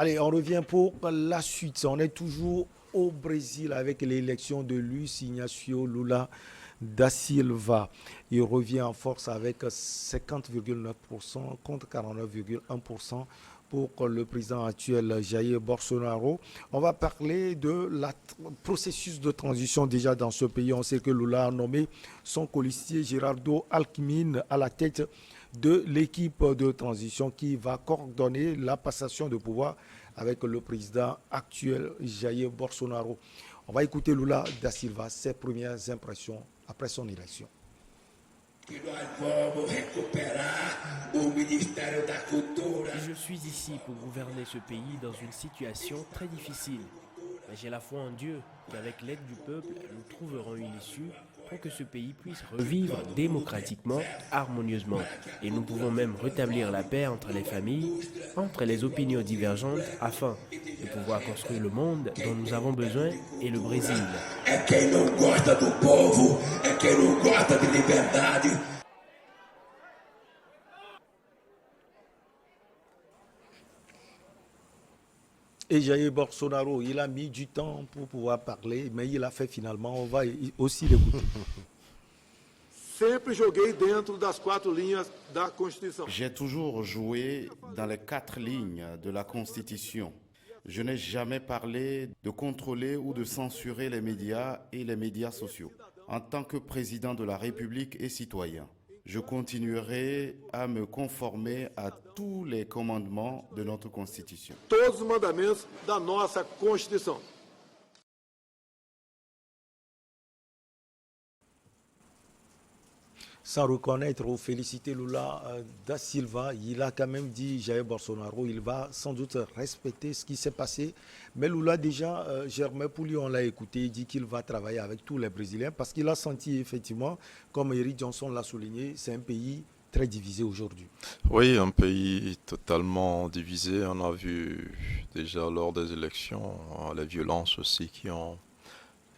Allez, on revient pour la suite. On est toujours au Brésil avec l'élection de Luiz Inácio Lula da Silva. Il revient en force avec 50,9% contre 49,1% pour le président actuel Jair Bolsonaro. On va parler de la processus de transition déjà dans ce pays. On sait que Lula a nommé son colistier Gerardo Alckmin à la tête de l'équipe de transition qui va coordonner la passation de pouvoir avec le président actuel Jair Bolsonaro. On va écouter Lula da Silva, ses premières impressions après son élection. Je suis ici pour gouverner ce pays dans une situation très difficile. Mais j'ai la foi en Dieu qu'avec l'aide du peuple, nous trouverons une issue pour que ce pays puisse revivre démocratiquement, harmonieusement. Et nous pouvons même rétablir la paix entre les familles, entre les opinions divergentes, afin de pouvoir construire le monde dont nous avons besoin et le Brésil. Et Jair Bolsonaro, il a mis du temps pour pouvoir parler, mais il a fait finalement. On va aussi l'écouter. J'ai toujours joué dans les 4 lignes de la Constitution. Je n'ai jamais parlé de contrôler ou de censurer les médias et les médias sociaux. En tant que président de la République et citoyen, je continuerai à me conformer à tous les commandements de notre Constitution. Todos os mandamentos da nossa Constituição. Sans reconnaître ou féliciter Lula da Silva, il a quand même dit, Jair Bolsonaro, il va sans doute respecter ce qui s'est passé. Mais Lula déjà, Germain Pouli, on l'a écouté, il dit qu'il va travailler avec tous les Brésiliens parce qu'il a senti effectivement, comme Eric Johnson l'a souligné, c'est un pays très divisé aujourd'hui. Oui, un pays totalement divisé. On a vu déjà lors des élections les violences aussi qui ont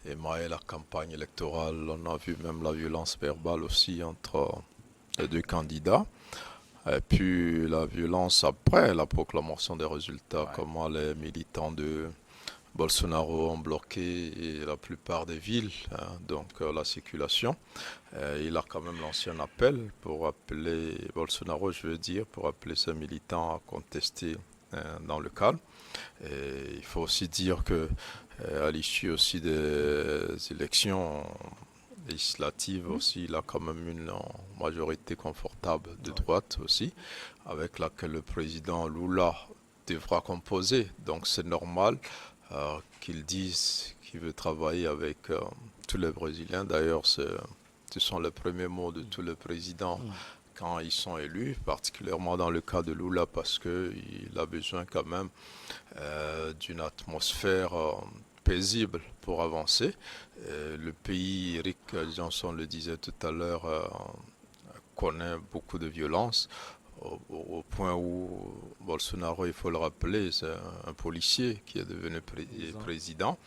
émaillé la campagne électorale. On a vu même la violence verbale aussi entre les deux candidats. Et puis la violence après la proclamation des résultats, comment les militants de Bolsonaro ont bloqué la plupart des villes, donc la circulation. Il a quand même lancé un appel pour appeler Bolsonaro, je veux dire, pour appeler ses militants à contester dans le calme. Et il faut aussi dire que à l'issue aussi des élections législatives aussi, il a quand même une majorité confortable de droite aussi, avec laquelle le président Lula devra composer. Donc c'est normal qu'il dise qu'il veut travailler avec tous les Brésiliens. D'ailleurs, ce sont les premiers mots de tous les présidents quand ils sont élus, particulièrement dans le cas de Lula, parce qu'il a besoin quand même d'une atmosphère paisible pour avancer. Le pays, Eric Johnson le disait tout à l'heure, connaît beaucoup de violence, au point où Bolsonaro, il faut le rappeler, c'est un policier qui est devenu président.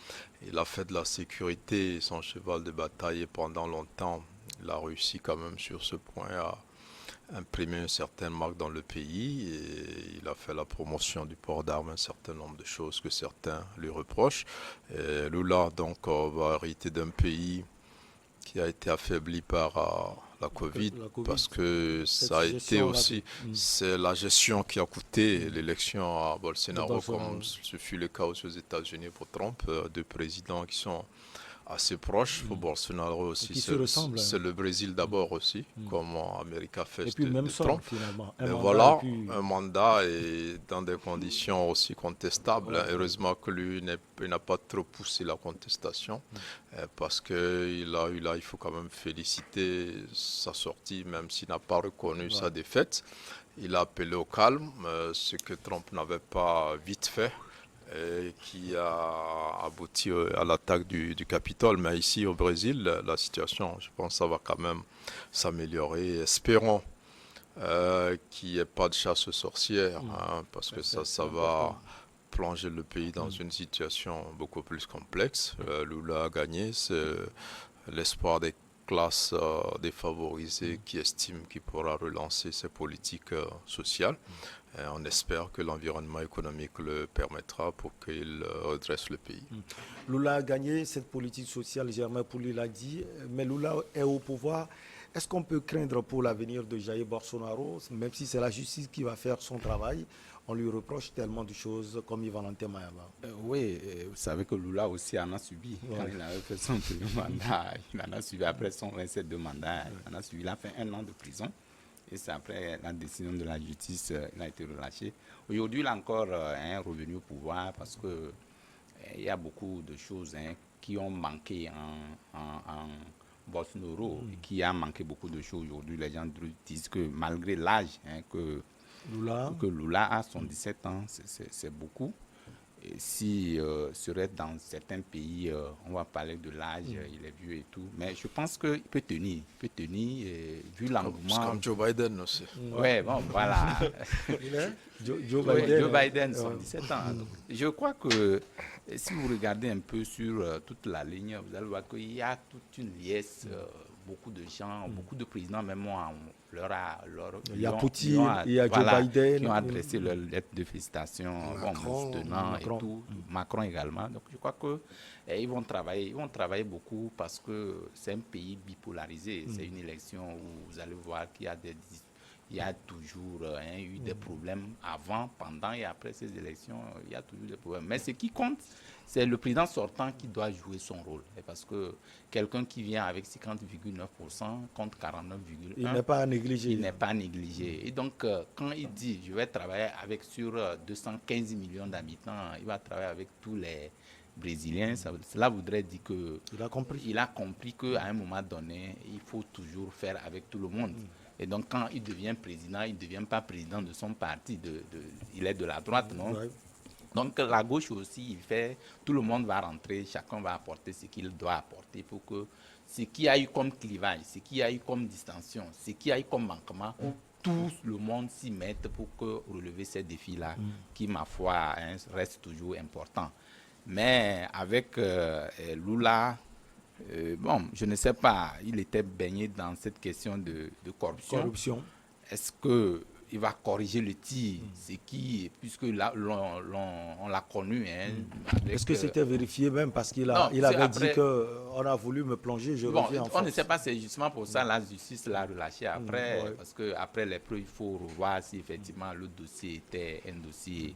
Il a fait de la sécurité son cheval de bataille et pendant longtemps, il a réussi quand même sur ce point à imprimer une certaine marque dans le pays et il a fait la promotion du port d'armes, un certain nombre de choses que certains lui reprochent. Et Lula donc va hériter d'un pays qui a été affaibli par la COVID, parce que ça a été aussi, c'est la gestion qui a coûté l'élection à Bolsonaro, comme ce fut le cas aux États-Unis pour Trump, deux présidents qui sont assez proches. Pour Bolsonaro aussi, c'est le Brésil d'abord aussi, comme America First et puis même de Trump. Finalement. Et voilà, un mandat et dans des conditions aussi contestables. Heureusement que lui n'a pas trop poussé la contestation, parce qu'il a eu là, il faut quand même féliciter sa sortie, même s'il n'a pas reconnu sa défaite. Il a appelé au calme, ce que Trump n'avait pas vite fait, qui a abouti à l'attaque du Capitole. Mais ici au Brésil, la situation, je pense, ça va quand même s'améliorer. Espérons qu'il n'y ait pas de chasse aux sorcières, parce que ça va plonger le pays dans une situation beaucoup plus complexe. Lula a gagné, c'est l'espoir des classes défavorisées qui estiment qu'il pourra relancer ses politiques sociales. Et on espère que l'environnement économique le permettra pour qu'il redresse le pays. Lula a gagné cette politique sociale, Germain Pouli l'a dit, mais Lula est au pouvoir. Est-ce qu'on peut craindre pour l'avenir de Jair Bolsonaro, même si c'est la justice qui va faire son travail? On lui reproche tellement de choses comme Yvan Valentin Mayaba. Oui, vous savez que Lula aussi en a subi. Quand il avait fait son premier mandat, il en a subi après son 27 de mandat. Il a fait 1 an de prison. Et c'est après la décision de la justice, il a été relâché. Aujourd'hui, il est encore revenu au pouvoir parce que il y a beaucoup de choses qui ont manqué en Bolsonaro, qui a manqué beaucoup de choses aujourd'hui. Les gens disent que malgré l'âge que Lula a, 77 ans, c'est beaucoup. Et si serait dans certains pays, on va parler de l'âge, il est vieux et tout. Mais je pense qu'il peut tenir. Vu l'engouement. Comme Joe Biden aussi. Oui, bon, voilà. Joe Biden, 77 ans. Donc, je crois que si vous regardez un peu sur toute la ligne, vous allez voir qu'il y a toute une liesse. Beaucoup de gens, beaucoup de présidents, même moi, il y a Poutine, il y a Joe Biden, qui ont adressé leur lettre de félicitations, Macron et tout, Macron également. Donc je crois que ils vont travailler beaucoup parce que c'est un pays bipolarisé. C'est une élection où vous allez voir qu'il y a toujours eu des problèmes avant, pendant et après ces élections. Il y a toujours des problèmes. Mais ce qui compte, c'est le président sortant qui doit jouer son rôle. Parce que quelqu'un qui vient avec 50,9% contre 49,1%, il n'est pas négligé. Il n'est pas négligé. Et donc, quand il dit je vais travailler sur 215 millions d'habitants, il va travailler avec tous les Brésiliens, cela voudrait dire qu'il a compris qu'à un moment donné, il faut toujours faire avec tout le monde. Et donc, quand il devient président, il ne devient pas président de son parti. Il est de la droite, non? Ouais. Donc, la gauche aussi, tout le monde va rentrer, chacun va apporter ce qu'il doit apporter pour que ce qu'il y a eu comme clivage, ce qu'il y a eu comme distinction, ce qu'il y a eu comme manquement, tout le monde s'y mette pour relever ces défis-là, qui, ma foi, restent toujours importants. Mais avec Lula, je ne sais pas, il était baigné dans cette question de corruption. Est-ce qu'il va corriger le tir, puisque là, on l'a connu. Est-ce que c'était vérifié même? Parce qu'il avait dit qu'on a voulu me plonger, je reviens en force. On ne sait pas, c'est justement pour ça la justice l'a relâché après. Parce qu'après les preuves, il faut revoir si effectivement le dossier était un dossier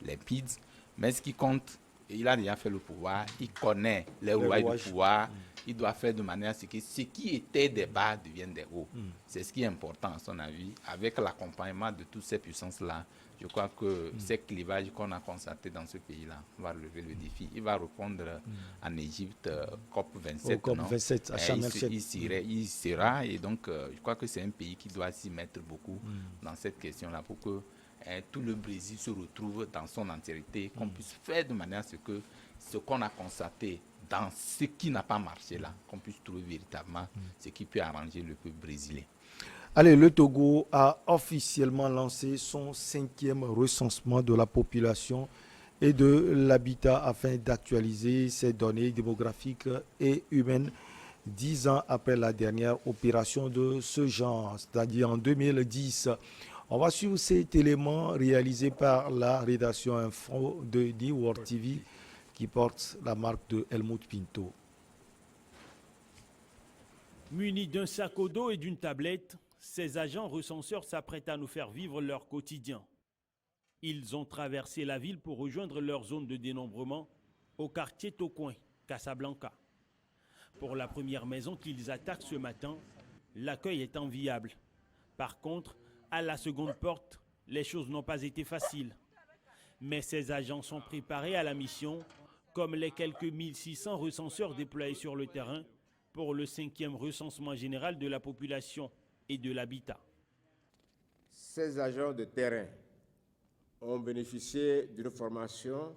limpide. Mais ce qui compte, il a déjà fait le pouvoir, il connaît les rouages du pouvoir, il doit faire de manière à ce que ce qui était des bas devienne des hauts. C'est ce qui est important à son avis. Avec l'accompagnement de toutes ces puissances-là, je crois que ces clivages qu'on a constatés dans ce pays-là va relever le défi. Il va répondre en Égypte, COP27. COP27 à Sharm el-Sheikh. Il sera, et donc je crois que c'est un pays qui doit s'y mettre beaucoup dans cette question-là pour que tout le Brésil se retrouve dans son entièreté, qu'on puisse faire de manière à ce que ce qu'on a constaté dans ce qui n'a pas marché là, qu'on puisse trouver véritablement ce qui peut arranger le peuple brésilien. Allez, le Togo a officiellement lancé son 5e recensement de la population et de l'habitat afin d'actualiser ses données démographiques et humaines 10 ans après la dernière opération de ce genre, c'est-à-dire en 2010. On va suivre cet élément réalisé par la rédaction info de D-World TV qui porte la marque de Helmut Pinto. Munis d'un sac au dos et d'une tablette, ces agents recenseurs s'apprêtent à nous faire vivre leur quotidien. Ils ont traversé la ville pour rejoindre leur zone de dénombrement au quartier Tocoin, Casablanca. Pour la première maison qu'ils attaquent ce matin, l'accueil est enviable. Par contre, à la seconde porte, les choses n'ont pas été faciles. Mais ces agents sont préparés à la mission, comme les quelques 1600 recenseurs déployés sur le terrain pour le 5e recensement général de la population et de l'habitat. Ces agents de terrain ont bénéficié d'une formation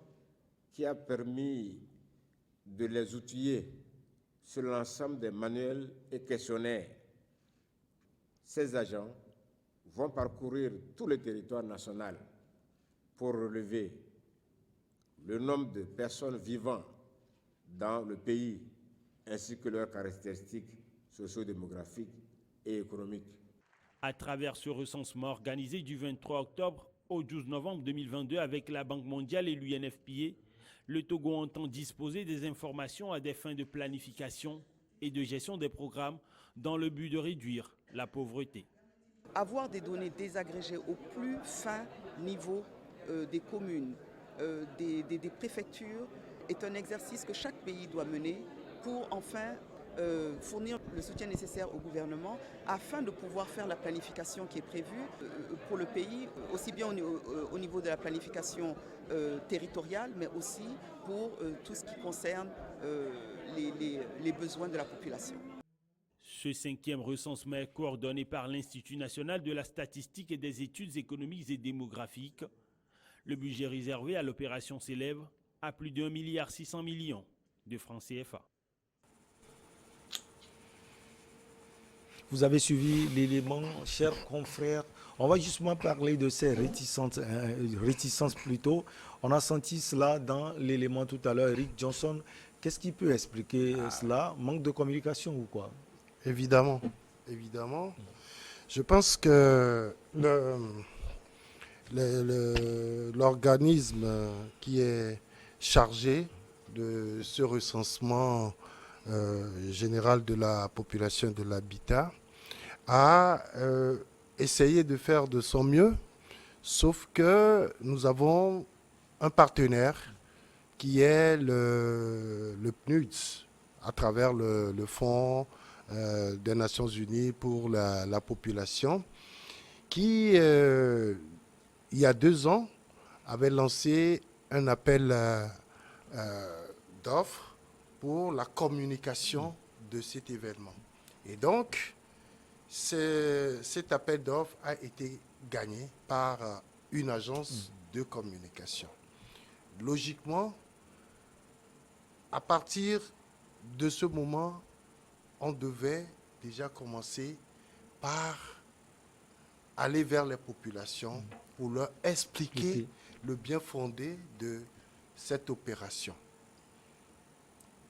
qui a permis de les outiller sur l'ensemble des manuels et questionnaires. Ces agents vont parcourir tout le territoire national pour relever le nombre de personnes vivant dans le pays ainsi que leurs caractéristiques socio-démographiques et économiques. À travers ce recensement organisé du 23 octobre Au 12 novembre 2022, avec la Banque mondiale et l'UNFPA, le Togo entend disposer des informations à des fins de planification et de gestion des programmes dans le but de réduire la pauvreté. Avoir des données désagrégées au plus fin niveau des communes, des préfectures, est un exercice que chaque pays doit mener pour enfin fournir le soutien nécessaire au gouvernement afin de pouvoir faire la planification qui est prévue pour le pays, aussi bien au niveau de la planification territoriale, mais aussi pour tout ce qui concerne les besoins de la population. Ce 5e recensement est coordonné par l'Institut national de la statistique et des études économiques et démographiques. Le budget réservé à l'opération s'élève à plus de 1,6 milliard de francs CFA. Vous avez suivi l'élément, chers confrères. On va justement parler de ces réticences plutôt. On a senti cela dans l'élément tout à l'heure. Eric Johnson, qu'est-ce qui peut expliquer cela? Manque de communication ou quoi? Évidemment. Je pense que l'organisme qui est chargé de ce recensement général de la population de l'habitat a essayé de faire de son mieux, sauf que nous avons un partenaire qui est le PNUD, à travers le Fonds des Nations Unies pour la population, qui, il y a 2 ans, avait lancé un appel d'offres pour la communication de cet événement. Et donc, cet appel d'offres a été gagné par une agence de communication. Logiquement, à partir de ce moment, on devait déjà commencer par aller vers les populations pour leur expliquer le bien fondé de cette opération.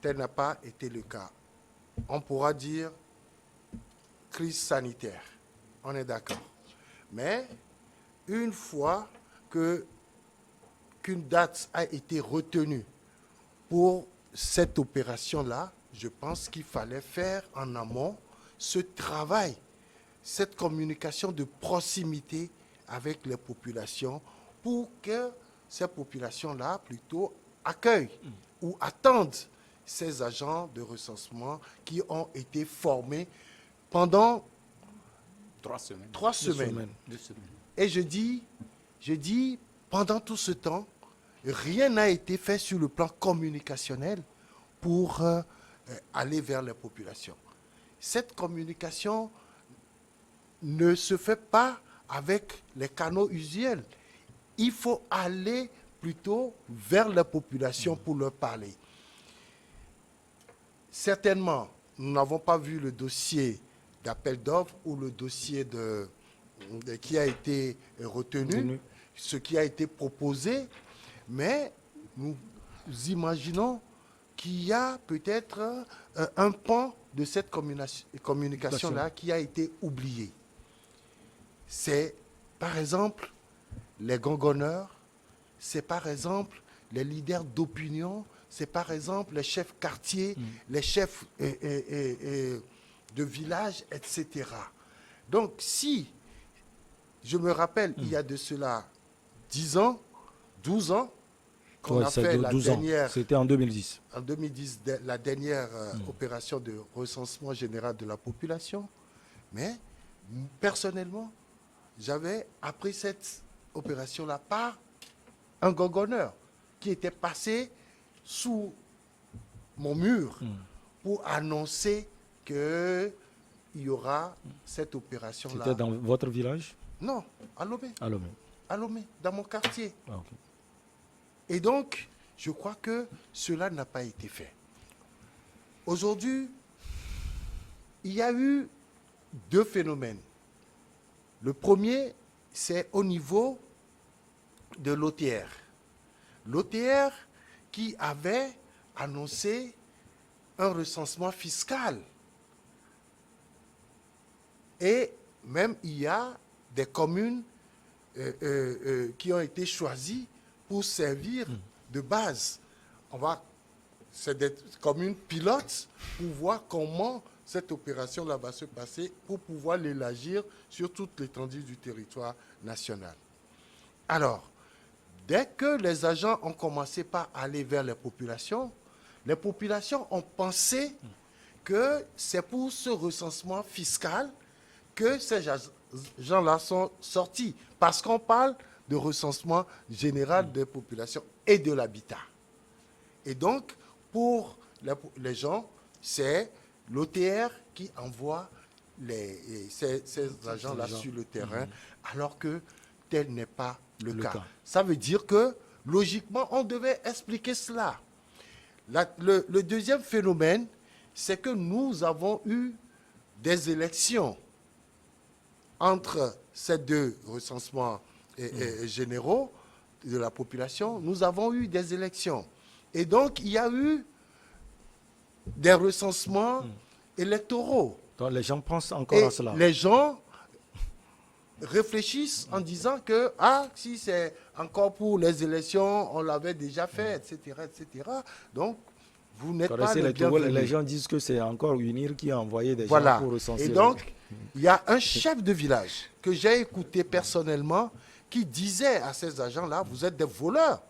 Tel n'a pas été le cas. On pourra dire crise sanitaire, on est d'accord. Mais une fois qu'une date a été retenue pour cette opération-là, je pense qu'il fallait faire en amont ce travail, cette communication de proximité avec les populations pour que ces populations-là plutôt accueillent ou attendent ces agents de recensement qui ont été formés pendant 3 semaines. 2 semaines. Et je dis, pendant tout ce temps, rien n'a été fait sur le plan communicationnel pour aller vers les populations. Cette communication ne se fait pas avec les canaux usuels. Il faut aller plutôt vers la population pour leur parler. Certainement, nous n'avons pas vu le dossier d'appel d'offres ou le dossier qui a été retenu, ce qui a été proposé, mais nous imaginons qu'il y a peut-être un pan de cette communication-là qui a été oublié. C'est, par exemple, les gongonneurs, c'est, par exemple, les leaders d'opinion, c'est, par exemple, les chefs quartiers, les chefs de village, etc. Donc, si, je me rappelle, il y a de cela 10 ans, 12 ans, qu'on a fait la dernière... C'était en 2010. En 2010, la dernière opération de recensement général de la population. Mais, personnellement, j'avais appris cette opération-là par un gongonneur qui était passé sous mon mur pour annoncer qu'il y aura cette opération-là. C'était dans votre village? Non, à Lomé. À Lomé, dans mon quartier. Ah, okay. Et donc, je crois que cela n'a pas été fait. Aujourd'hui, il y a eu 2 phénomènes. Le premier, c'est au niveau de l'OTR. L'OTR qui avait annoncé un recensement fiscal. Et même il y a des communes qui ont été choisis pour servir de base. C'est d'être comme une pilote pour voir comment cette opération-là va se passer pour pouvoir l'élargir sur toute l'étendue du territoire national. Alors, dès que les agents ont commencé par aller vers les populations ont pensé que c'est pour ce recensement fiscal que ces gens-là sont sortis. Parce qu'on parle de recensement général des populations et de l'habitat. Et donc, pour les gens, c'est l'OTR qui envoie ces agents-là sur le terrain, alors que tel n'est pas le cas. Ça veut dire que, logiquement, on devait expliquer cela. Le deuxième phénomène, c'est que nous avons eu des élections entre ces deux recensements généraux de la population. Nous avons eu des élections. Et donc, il y a eu des recensements électoraux. Donc, les gens pensent encore à cela. Les gens réfléchissent en disant que, si c'est encore pour les élections, on l'avait déjà fait, etc., etc. Donc, vous n'êtes pas les bienvenus. Les gens disent que c'est encore UNIR qui a envoyé des gens pour recenser. Et donc, il y a un chef de village que j'ai écouté personnellement qui disait à ces agents-là, vous êtes des voleurs.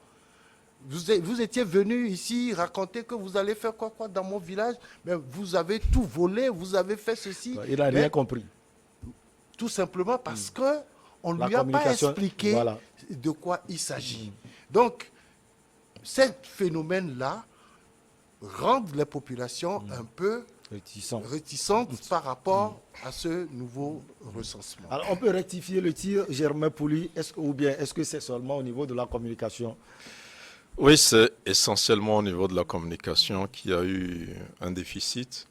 Vous étiez venus ici raconter que vous allez faire quoi dans mon village, mais vous avez tout volé, vous avez fait ceci. Il n'a rien compris. Tout simplement parce qu'on ne lui a pas expliqué de quoi il s'agit. Donc, ces phénomènes-là rendent les populations un peu réticentes par rapport à ce nouveau recensement. Alors, on peut rectifier le tir, Germain Pouli, ou bien est-ce que c'est seulement au niveau de la communication? Oui, c'est essentiellement au niveau de la communication qu'il y a eu un déficit.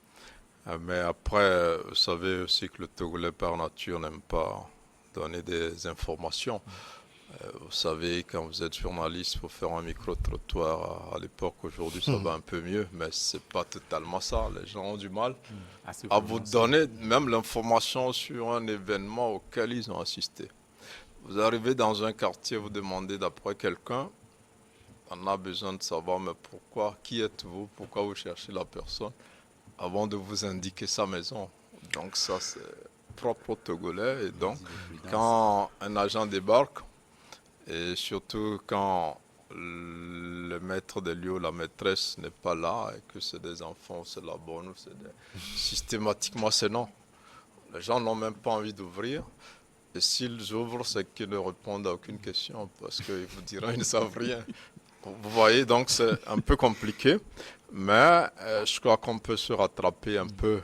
Mais après, vous savez aussi que le Togolais par nature n'aime pas donner des informations. Vous savez, quand vous êtes journaliste, pour faire un micro-trottoir à l'époque, aujourd'hui ça va un peu mieux, mais c'est pas totalement ça. Les gens ont du mal à vous donner même l'information sur un événement auquel ils ont assisté. Vous arrivez dans un quartier, vous demandez d'après quelqu'un, on a besoin de savoir, mais pourquoi, qui êtes-vous, pourquoi vous cherchez la personne, avant de vous indiquer sa maison. Donc ça, c'est propre au Togolais. Et donc, quand un agent débarque, et surtout quand le maître des lieux, la maîtresse n'est pas là, et que c'est des enfants, c'est la bonne, systématiquement c'est non. Les gens n'ont même pas envie d'ouvrir. Et s'ils ouvrent, c'est qu'ils ne répondent à aucune question, parce qu'ils vous diront qu'ils ne savent rien. Vous voyez, donc c'est un peu compliqué, mais je crois qu'on peut se rattraper un peu.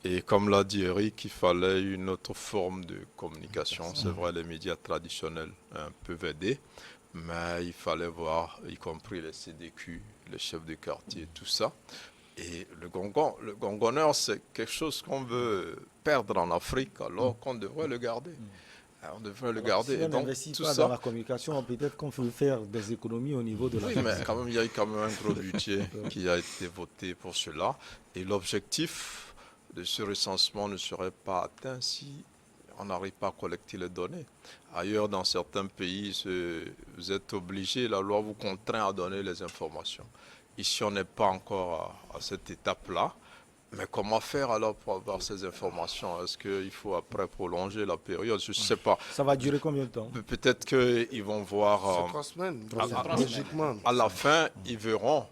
Et comme l'a dit Eric, il fallait une autre forme de communication. C'est vrai, les médias traditionnels peuvent aider, mais il fallait voir, y compris les CDQ, les chefs de quartier, tout ça. Et le gongonneur, c'est quelque chose qu'on veut perdre en Afrique, alors qu'on devrait le garder. On devrait le garder. Si on n'investit pas dans la communication, peut-être qu'on peut faire des économies au niveau de la mais quand même, il y a eu quand même un gros budget qui a été voté pour cela. Et l'objectif de ce recensement ne serait pas atteint si on n'arrive pas à collecter les données. Ailleurs, dans certains pays, vous êtes obligé, la loi vous contraint à donner les informations. Ici, on n'est pas encore à cette étape-là. Mais comment faire alors pour avoir ces informations? Est-ce qu'il faut après prolonger la période? Je ne sais pas. Ça va durer combien de temps? Peut-être qu'ils vont voir... C'est 3 semaines, logiquement. À la fin, ils verront,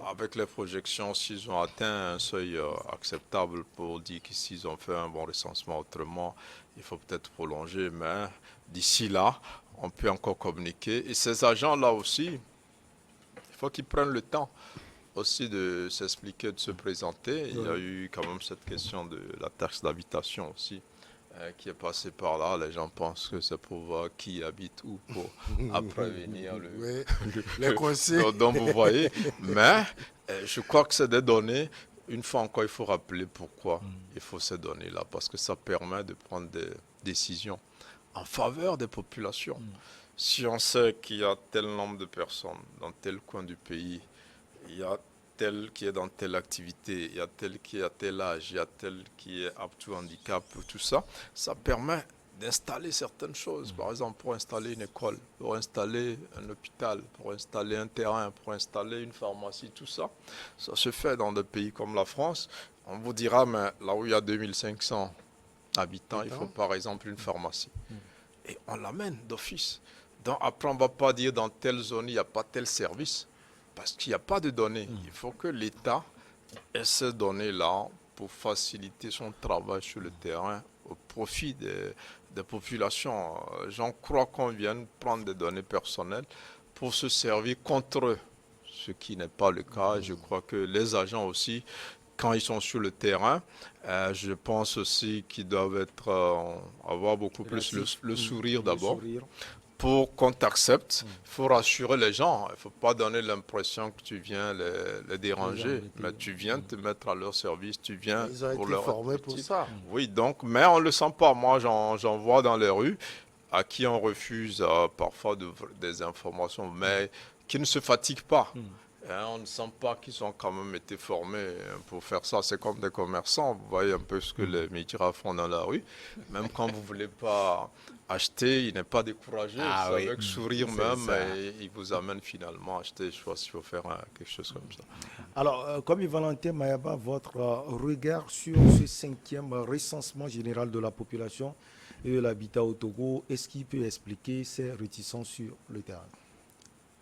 avec les projections, s'ils ont atteint un seuil acceptable pour dire que s'ils ont fait un bon recensement autrement, il faut peut-être prolonger. Mais d'ici là, on peut encore communiquer. Et ces agents-là aussi, il faut qu'ils prennent le temps aussi de s'expliquer, de se présenter. Il y a eu quand même cette question de la taxe d'habitation aussi qui est passée par là. Les gens pensent que c'est pour voir qui habite où pour après venir les conseils. Donc vous voyez, mais je crois que c'est des données. Une fois encore, il faut rappeler pourquoi il faut ces données-là, parce que ça permet de prendre des décisions en faveur des populations. Si on sait qu'il y a tel nombre de personnes dans tel coin du pays, il y a tel qui est dans telle activité, il y a tel qui est à tel âge, il y a tel qui est apte au handicap, tout ça, ça permet d'installer certaines choses. Par exemple, pour installer une école, pour installer un hôpital, pour installer un terrain, pour installer une pharmacie, tout ça, ça se fait dans des pays comme la France. On vous dira, mais là où il y a 2500 habitants, il faut par exemple une pharmacie. Et on l'amène d'office. Donc après, on ne va pas dire dans telle zone, il n'y a pas tel service, parce qu'il n'y a pas de données. Il faut que l'État ait ces données-là pour faciliter son travail sur le terrain au profit des populations. J'en crois qu'on vienne prendre des données personnelles pour se servir contre eux, ce qui n'est pas le cas. Je crois que les agents aussi, quand ils sont sur le terrain, je pense aussi qu'ils doivent avoir beaucoup plus le sourire d'abord. Pour qu'on t'accepte, il faut rassurer les gens. Il ne faut pas donner l'impression que tu viens les déranger, mais tu viens te mettre à leur service, tu viens pour leur formés pour ça. Oui, donc, mais on ne le sent pas. Moi, j'en vois dans les rues à qui on refuse parfois des informations, mais qui ne se fatiguent pas. On ne sent pas qu'ils ont quand même été formés pour faire ça. C'est comme des commerçants. Vous voyez un peu ce que les médias font dans la rue. Même quand vous ne voulez pas acheter, il n'est pas découragé. Avec sourire même, et il vous amène finalement à acheter. Je pense qu'il faut faire quelque chose comme ça. Alors, comme Valentin Mayaba, votre regard sur ce 5e recensement général de la population et de l'habitat au Togo, est-ce qu'il peut expliquer ces réticences sur le terrain?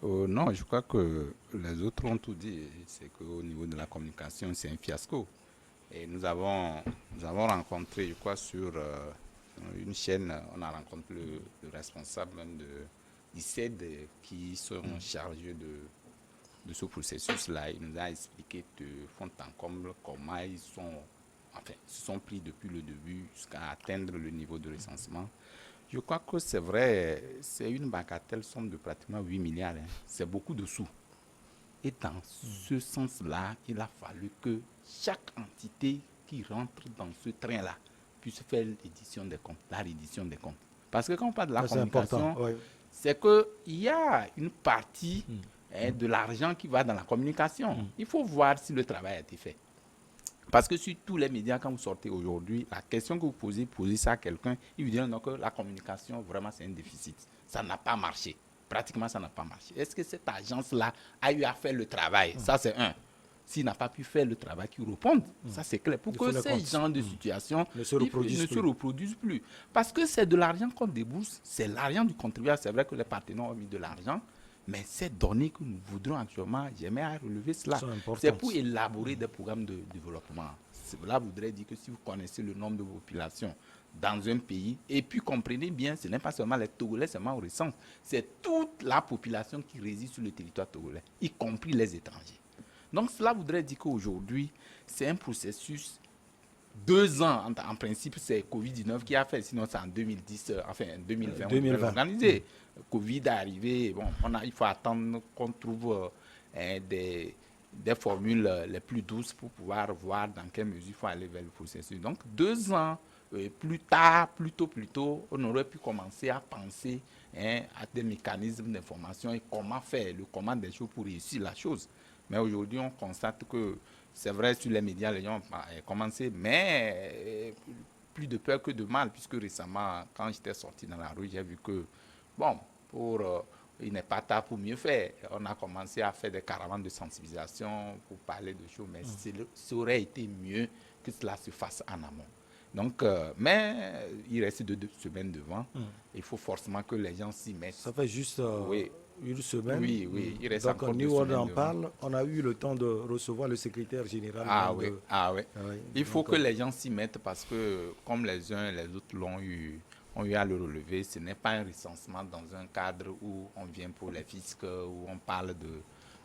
Non, je crois que les autres ont tout dit. C'est qu'au niveau de la communication, c'est un fiasco. Et nous avons rencontré, je crois, sur une chaîne, on a rencontré le responsable même d'ICED qui sont chargés de ce processus-là. Il nous a expliqué de fond en comble comment ils se sont pris depuis le début jusqu'à atteindre le niveau de recensement. Je crois que c'est vrai, c'est une bagatelle somme de pratiquement 8 milliards. C'est beaucoup de sous. Et dans ce sens-là, il a fallu que chaque entité qui rentre dans ce train-là puisse faire l'édition des comptes, la reddition des comptes. Parce que quand on parle de la communication, c'est qu'il y a une partie de l'argent qui va dans la communication. Il faut voir si le travail a été fait. Parce que sur tous les médias, quand vous sortez aujourd'hui, la question que vous posez ça à quelqu'un, il vous dit donc que la communication, vraiment, c'est un déficit. Ça n'a pas marché. Pratiquement, ça n'a pas marché. Est-ce que cette agence-là a eu à faire le travail? Ça, c'est un. S'il n'a pas pu faire le travail, qu'il réponde. Ça, c'est clair. Pour que ces genres de situations ne se reproduisent plus. Parce que c'est de l'argent qu'on débourse, c'est l'argent du contribuable. C'est vrai que les partenaires ont mis de l'argent, mais ces données que nous voudrons actuellement, j'aimerais à relever cela. C'est pour élaborer des programmes de développement. Cela voudrait dire que si vous connaissez le nombre de populations dans un pays, et puis comprenez bien, ce n'est pas seulement les Togolais seulement au recense, c'est toute la population qui réside sur le territoire togolais, y compris les étrangers. Donc cela voudrait dire qu'aujourd'hui, c'est un processus 2 ans, en principe, c'est Covid-19 qui a fait, sinon c'est en 2010, enfin 2020, on devait l'organiser. Covid est arrivé, bon, il faut attendre qu'on trouve des formules les plus douces pour pouvoir voir dans quelle mesure il faut aller vers le processus. Donc 2 ans plus tard, plus tôt, on aurait pu commencer à penser à des mécanismes d'information et comment faire, le comment des choses pour réussir la chose. Mais aujourd'hui, on constate que c'est vrai, sur les médias, les gens ont commencé, mais plus de peur que de mal, puisque récemment, quand j'étais sorti dans la rue, j'ai vu que, bon, il n'est pas tard pour mieux faire. On a commencé à faire des caravanes de sensibilisation pour parler de choses, mais ça aurait été mieux que cela se fasse en amont. Donc, mais il reste 2 semaines devant. Il faut forcément que les gens s'y mettent. Ça fait juste... une semaine. Oui, il reste donc encore 2 nous, semaines. On en parle. On a eu le temps de recevoir le secrétaire général. Oui. Il faut que les gens s'y mettent parce que, comme les uns et les autres ont eu à le relever, ce n'est pas un recensement dans un cadre où on vient pour les fiscs, où on parle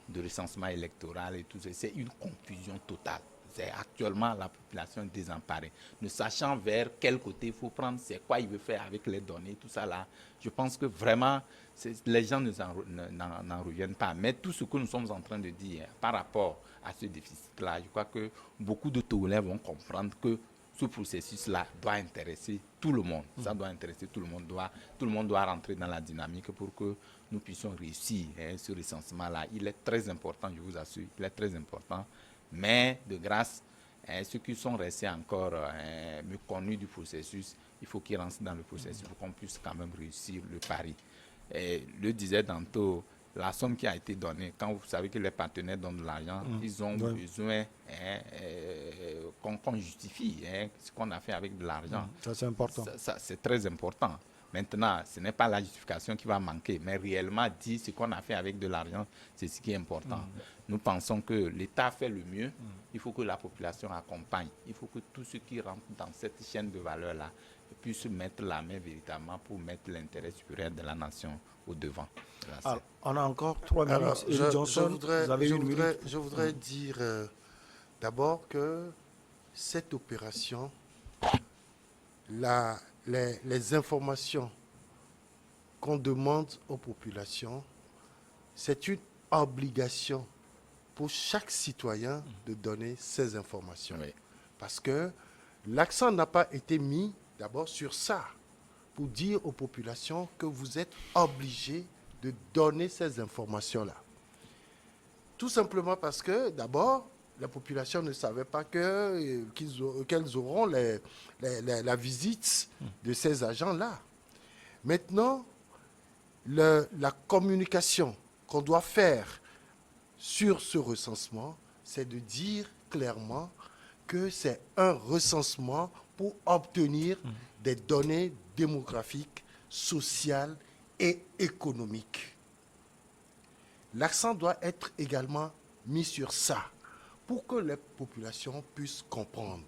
de recensement électoral et tout ça. C'est une confusion totale. C'est actuellement la population désemparée. Ne sachant vers quel côté il faut prendre, c'est quoi il veut faire avec les données, tout ça là. Je pense que vraiment, les gens n'en reviennent pas. Mais tout ce que nous sommes en train de dire par rapport à ce déficit-là, je crois que beaucoup de Togolais vont comprendre que ce processus-là doit intéresser tout le monde. Ça doit intéresser tout le monde. Tout le monde doit rentrer dans la dynamique pour que nous puissions réussir ce recensement-là. Il est très important, je vous assure, il est très important. Mais de grâce, ceux qui sont restés encore méconnus du processus, il faut qu'il rentre dans le processus pour qu'on puisse quand même réussir le pari. Et le disait tantôt, la somme qui a été donnée, quand vous savez que les partenaires donnent de l'argent, ils ont besoin qu'on justifie ce qu'on a fait avec de l'argent. Ça, c'est important. Ça, c'est très important. Maintenant, ce n'est pas la justification qui va manquer, mais réellement dire ce qu'on a fait avec de l'argent, c'est ce qui est important. Nous pensons que l'État fait le mieux, il faut que la population accompagne, il faut que tous ceux qui rentrent dans cette chaîne de valeur-là puissent mettre la main véritablement pour mettre l'intérêt supérieur de la nation au devant. Alors, on a encore 3 minutes. Alors, je voudrais dire d'abord que cette opération, les informations qu'on demande aux populations, c'est une obligation pour chaque citoyen de donner ces informations. Oui. Parce que l'accent n'a pas été mis d'abord sur ça, pour dire aux populations que vous êtes obligés de donner ces informations-là. Tout simplement parce que, d'abord, la population ne savait pas qu'elles auront la visite de ces agents-là. Maintenant, la communication qu'on doit faire sur ce recensement, c'est de dire clairement que c'est un recensement pour obtenir des données démographiques, sociales et économiques. L'accent doit être également mis sur ça, pour que les populations puissent comprendre.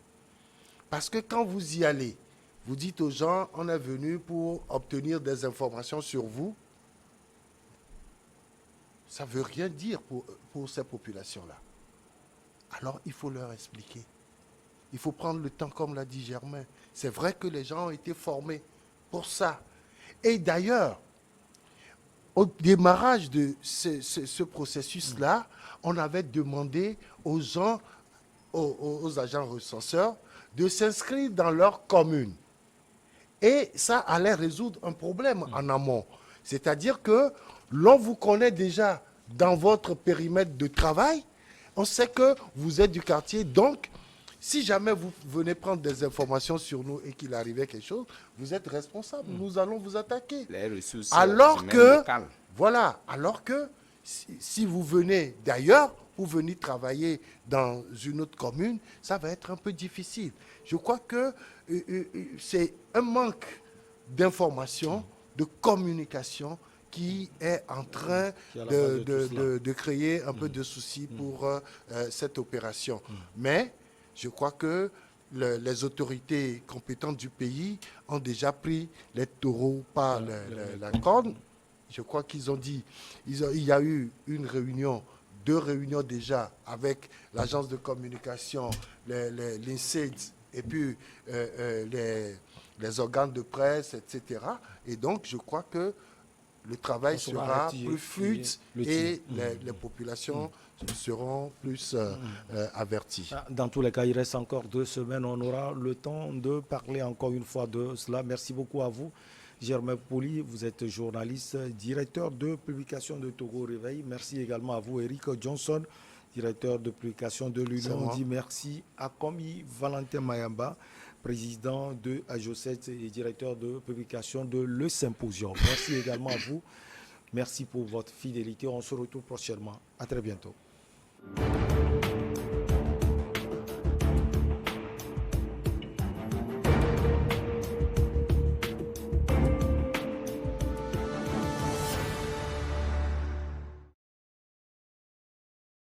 Parce que quand vous y allez, vous dites aux gens, on est venu pour obtenir des informations sur vous, ça ne veut rien dire pour ces populations-là. Alors, il faut leur expliquer. Il faut prendre le temps, comme l'a dit Germain. C'est vrai que les gens ont été formés pour ça. Et d'ailleurs, au démarrage de ce processus-là, on avait demandé aux gens, aux agents recenseurs, de s'inscrire dans leur commune. Et ça allait résoudre un problème en amont. C'est-à-dire que l'on vous connaît déjà dans votre périmètre de travail, on sait que vous êtes du quartier, donc si jamais vous venez prendre des informations sur nous et qu'il arrivait quelque chose, vous êtes responsable, nous allons vous attaquer. Les ressources alors que, locales. voilà, alors que si vous venez d'ailleurs, pour venir travailler dans une autre commune, ça va être un peu difficile. Je crois que c'est un manque d'information, de communication qui est en train de créer un peu de soucis pour cette opération. Mais je crois que les autorités compétentes du pays ont déjà pris les taureaux par la corne. Je crois qu'ils ont dit, il y a eu une réunion, 2 réunions déjà avec l'agence de communication, l'INSEAD et puis les organes de presse, etc. Et donc, je crois que le travail sera plus fluide et les populations seront plus averties. Dans tous les cas, il reste encore 2 semaines. On aura le temps de parler encore une fois de cela. Merci beaucoup à vous. Germain Poli, vous êtes journaliste, directeur de publication de Togo Réveil. Merci également à vous, Eric Johnson, directeur de publication de l'Union. On dit merci à Komi Valentin Mayamba, président de AJO7 et directeur de publication de Le Symposium. Merci également à vous. Merci pour votre fidélité. On se retrouve prochainement. À très bientôt.